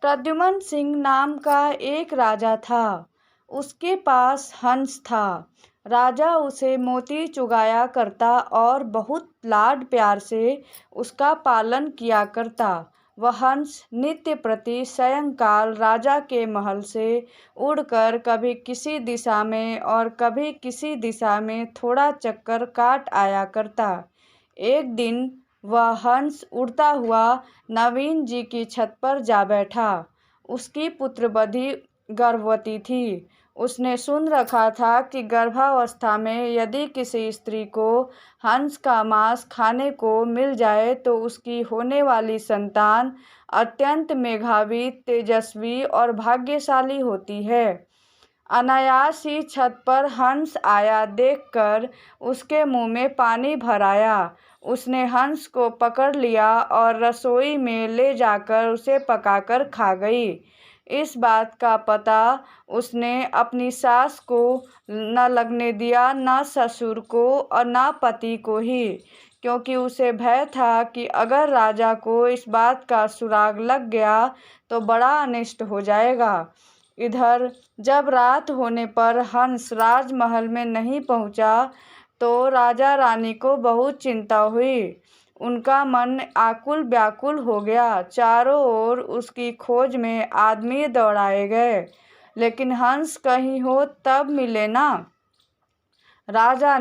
प्रद्युम्न सिंह नाम का एक राजा था। उसके पास हंस था। राजा उसे मोती चुगाया करता और बहुत लाड प्यार से उसका पालन किया करता। वह हंस नित्य प्रति सायंकाल राजा के महल से उड़कर कभी किसी दिशा में और कभी किसी दिशा में थोड़ा चक्कर काट आया करता। एक दिन वह हंस उड़ता हुआ नवीन जी की छत पर जा बैठा। उसकी पुत्रवधि गर्भवती थी। उसने सुन रखा था कि गर्भावस्था में यदि किसी स्त्री को हंस का मांस खाने को मिल जाए तो उसकी होने वाली संतान अत्यंत मेधावी, तेजस्वी और भाग्यशाली होती है। अनायास ही छत पर हंस आया देखकर उसके मुंह में पानी भर आया। उसने हंस को पकड़ लिया और रसोई में ले जाकर उसे पकाकर खा गई। इस बात का पता उसने अपनी सास को न लगने दिया, न ससुर को और न पति को ही, क्योंकि उसे भय था कि अगर राजा को इस बात का सुराग लग गया तो बड़ा अनिष्ट हो जाएगा। इधर जब रात होने पर हंस राजमहल में नहीं पहुंचा तो राजा रानी को बहुत चिंता हुई। उनका मन आकुल व्याकुल हो गया। चारों ओर उसकी खोज में आदमी दौड़ाए गए, लेकिन हंस कहीं हो तब मिले ना। राजा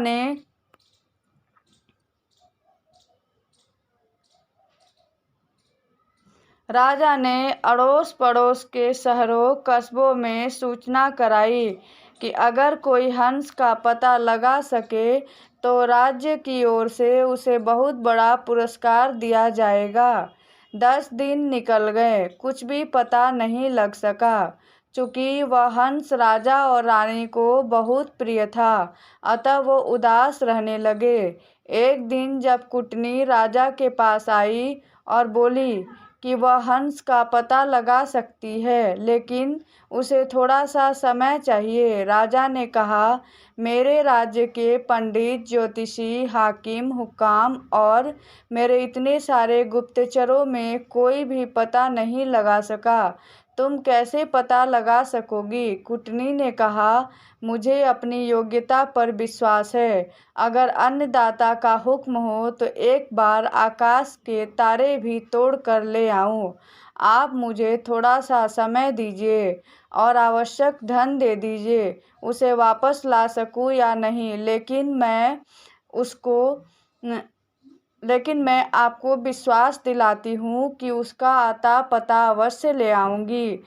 ने अड़ोस पड़ोस के शहरों कस्बों में सूचना कराई कि अगर कोई हंस का पता लगा सके तो राज्य की ओर से उसे बहुत बड़ा पुरस्कार दिया जाएगा। 10 दिन निकल गए, कुछ भी पता नहीं लग सका। चूंकि वह हंस राजा और रानी को बहुत प्रिय था, अतः वो उदास रहने लगे। एक दिन जब कुटनी राजा के पास आई और बोली कि वह हंस का पता लगा सकती है, लेकिन उसे थोड़ा सा समय चाहिए। राजा ने कहा, मेरे राज्य के पंडित, ज्योतिषी, हाकिम, हुक्काम और मेरे इतने सारे गुप्तचरों में कोई भी पता नहीं लगा सका। तुम कैसे पता लगा सकोगी? कुटनी ने कहा, मुझे अपनी योग्यता पर विश्वास है। अगर अन्नदाता का हुक्म हो तो एक बार आकाश के तारे भी तोड़ कर ले आऊं। आप मुझे थोड़ा सा समय दीजिए और आवश्यक धन दे दीजिए। उसे वापस ला सकूं या नहीं, लेकिन मैं आपको विश्वास दिलाती हूँ कि उसका आता पता अवश्य ले आऊँगी।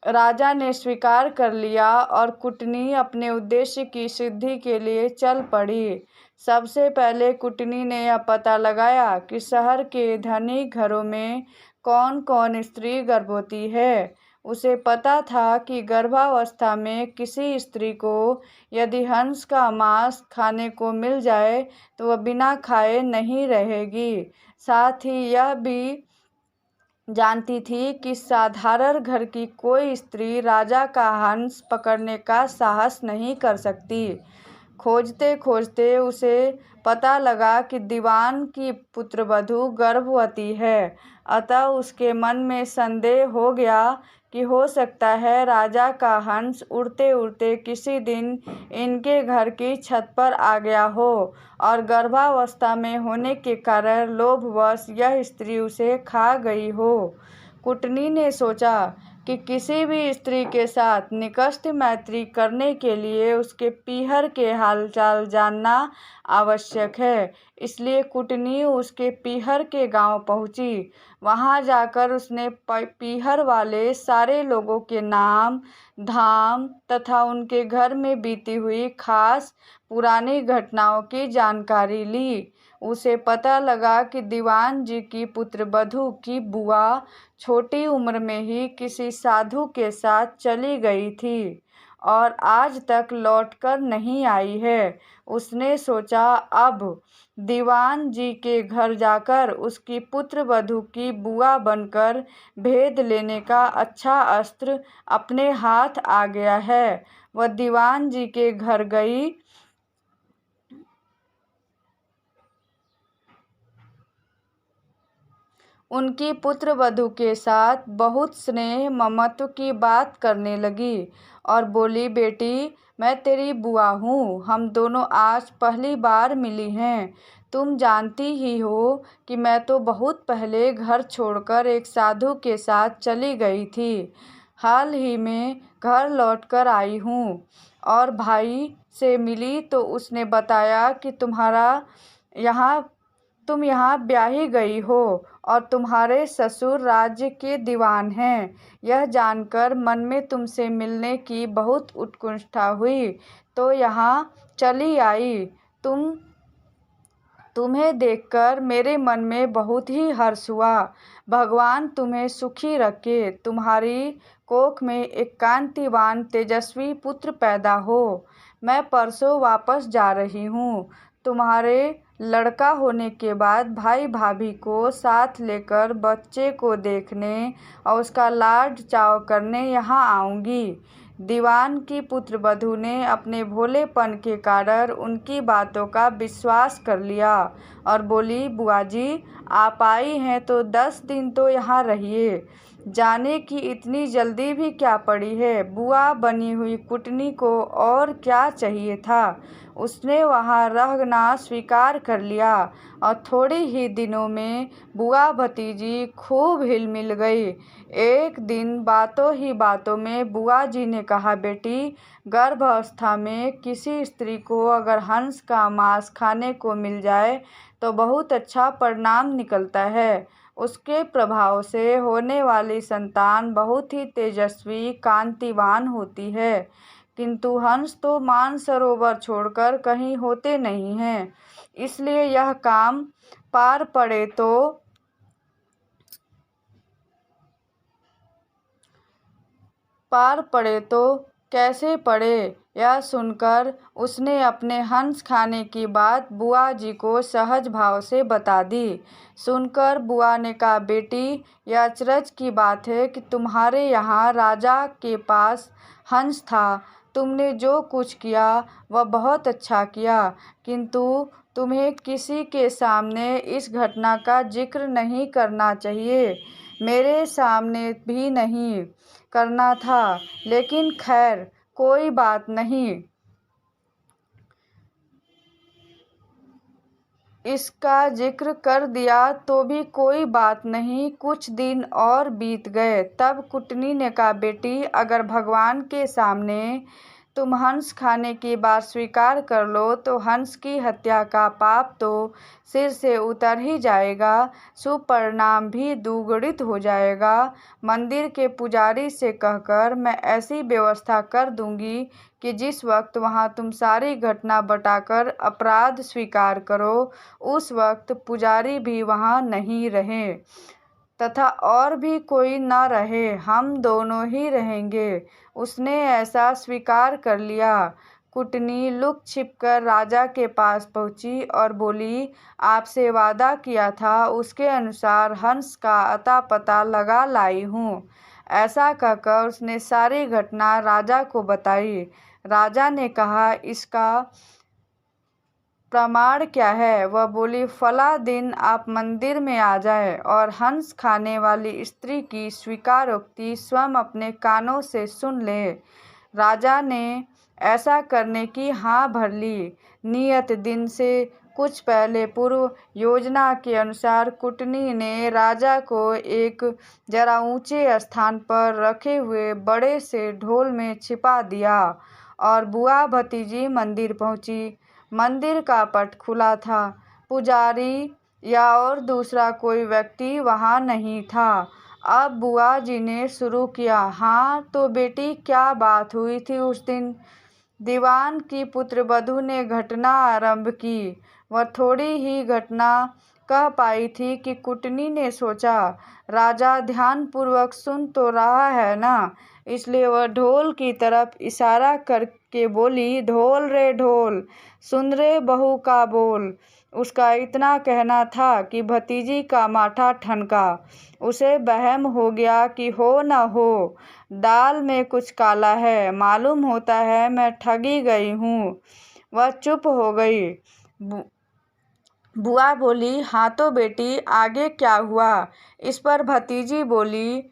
राजा ने स्वीकार कर लिया और कुटनी अपने उद्देश्य की सिद्धि के लिए चल पड़ी। सबसे पहले कुटनी ने यह पता लगाया कि शहर के धनिक घरों में कौन कौन स्त्री गर्भवती है। उसे पता था कि गर्भावस्था में किसी स्त्री को यदि हंस का मांस खाने को मिल जाए तो वह बिना खाए नहीं रहेगी। साथ ही यह भी जानती थी कि साधारण घर की कोई स्त्री राजा का हंस पकड़ने का साहस नहीं कर सकती। खोजते खोजते उसे पता लगा कि दीवान की पुत्रवधू गर्भवती है। अतः उसके मन में संदेह हो गया कि हो सकता है राजा का हंस उड़ते उड़ते किसी दिन इनके घर की छत पर आ गया हो और गर्भावस्था में होने के कारण लोभवश यह स्त्री उसे खा गई हो। कुटनी ने सोचा कि किसी भी स्त्री के साथ निकष्ट मैत्री करने के लिए उसके पीहर के हालचाल जानना आवश्यक है। इसलिए कुटनी उसके पीहर के गांव पहुंची। वहां जाकर उसने पीहर वाले सारे लोगों के नाम धाम तथा उनके घर में बीती हुई खास पुरानी घटनाओं की जानकारी ली। उसे पता लगा कि दीवान जी की पुत्रवधू की बुआ छोटी उम्र में ही किसी साधु के साथ चली गई थी और आज तक लौटकर नहीं आई है। उसने सोचा, अब दीवान जी के घर जाकर उसकी पुत्रवधू की बुआ बनकर भेद लेने का अच्छा अस्त्र अपने हाथ आ गया है। वह दीवान जी के घर गई। उनकी पुत्रवधू के साथ बहुत स्नेह ममत्व की बात करने लगी और बोली, बेटी मैं तेरी बुआ हूँ, हम दोनों आज पहली बार मिली हैं। तुम जानती ही हो कि मैं तो बहुत पहले घर छोड़कर एक साधु के साथ चली गई थी। हाल ही में घर लौटकर आई हूँ और भाई से मिली तो उसने बताया कि तुम यहाँ ब्याही गई हो और तुम्हारे ससुर राज्य के दीवान हैं। यह जानकर मन में तुमसे मिलने की बहुत उत्कंठा हुई तो यहाँ चली आई। तुम्हें देखकर मेरे मन में बहुत ही हर्ष हुआ। भगवान तुम्हें सुखी रखे, तुम्हारी कोख में एक कांतिवान तेजस्वी पुत्र पैदा हो। मैं परसों वापस जा रही हूँ। तुम्हारे लड़का होने के बाद भाई भाभी को साथ लेकर बच्चे को देखने और उसका लाड चाव करने यहाँ आऊँगी। दीवान की पुत्रवधू ने अपने भोलेपन के कारण उनकी बातों का विश्वास कर लिया और बोली, बुआ जी आप आई हैं तो 10 दिन तो यहाँ रहिए, जाने की इतनी जल्दी भी क्या पड़ी है। बुआ बनी हुई कुटनी को और क्या चाहिए था। उसने वहाँ रहना स्वीकार कर लिया और थोड़े ही दिनों में बुआ भतीजी खूब हिल मिल गई। एक दिन बातों ही बातों में बुआ जी ने कहा, बेटी गर्भावस्था में किसी स्त्री को अगर हंस का मांस खाने को मिल जाए तो बहुत अच्छा परिणाम निकलता है। उसके प्रभाव से होने वाली संतान बहुत ही तेजस्वी कांतिवान होती है। किंतु हंस तो मानसरोवर छोड़कर कहीं होते नहीं हैं, इसलिए यह काम पार पड़े तो कैसे पड़े। यह सुनकर उसने अपने हंस खाने की बात बुआ जी को सहज भाव से बता दी। सुनकर बुआ ने कहा, बेटी यह अचरज की बात है कि तुम्हारे यहाँ राजा के पास हंस था। तुमने जो कुछ किया वह बहुत अच्छा किया, किंतु तुम्हें किसी के सामने इस घटना का जिक्र नहीं करना चाहिए। मेरे सामने भी नहीं करना था, लेकिन खैर कोई बात नहीं। इसका जिक्र कर दिया तो भी कोई बात नहीं। कुछ दिन और बीत गए। तब कुटनी ने कहा, बेटी अगर भगवान के सामने तुम हंस खाने की बात स्वीकार कर लो तो हंस की हत्या का पाप तो सिर से उतर ही जाएगा, शुभ परिणाम भी दुगुणित हो जाएगा। मंदिर के पुजारी से कहकर मैं ऐसी व्यवस्था कर दूंगी कि जिस वक्त वहां तुम सारी घटना बताकर अपराध स्वीकार करो, उस वक्त पुजारी भी वहां नहीं रहे तथा और भी कोई न रहे, हम दोनों ही रहेंगे। उसने ऐसा स्वीकार कर लिया। कुटनी लुक छिपकर राजा के पास पहुंची और बोली, आपसे वादा किया था उसके अनुसार हंस का अता पता लगा लाई हूँ। ऐसा कहकर उसने सारी घटना राजा को बताई। राजा ने कहा, इसका प्रमाण क्या है। वह बोली, फला दिन आप मंदिर में आ जाए और हंस खाने वाली स्त्री की स्वीकारोक्ति स्वयं अपने कानों से सुन ले। राजा ने ऐसा करने की हाँ भर ली। नियत दिन से कुछ पहले पूर्व योजना के अनुसार कुटनी ने राजा को एक जरा ऊंचे स्थान पर रखे हुए बड़े से ढोल में छिपा दिया और बुआ भतीजी मंदिर पहुंची। मंदिर का पट खुला था। पुजारी या और दूसरा कोई व्यक्ति वहां नहीं था। अब बुआ जी ने शुरू किया, हाँ तो बेटी क्या बात हुई थी उस दिन। दीवान की पुत्रवधू ने घटना आरंभ की। वह थोड़ी ही घटना कह पाई थी कि कुटनी ने सोचा, राजा ध्यानपूर्वक सुन तो रहा है ना, इसलिए वह ढोल की तरफ इशारा करके बोली, ढोल रे ढोल, सुन रे बहू का बोल। उसका इतना कहना था कि भतीजी का माथा ठनका। उसे वहम हो गया कि हो न हो दाल में कुछ काला है, मालूम होता है मैं ठगी गई हूँ। वह चुप हो गई। बुआ बोली, हाँ तो बेटी आगे क्या हुआ? इस पर भतीजी बोली,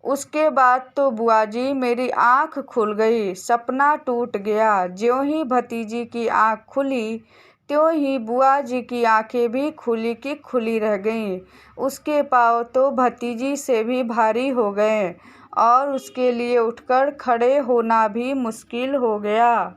उसके बाद तो बुआ जी मेरी आँख खुल गई, सपना टूट गया। ज्यों ही भतीजी की आँख खुली त्यों ही बुआ जी की आंखें भी खुली की खुली रह गईं। उसके पाँव तो भतीजी से भी भारी हो गए और उसके लिए उठकर खड़े होना भी मुश्किल हो गया।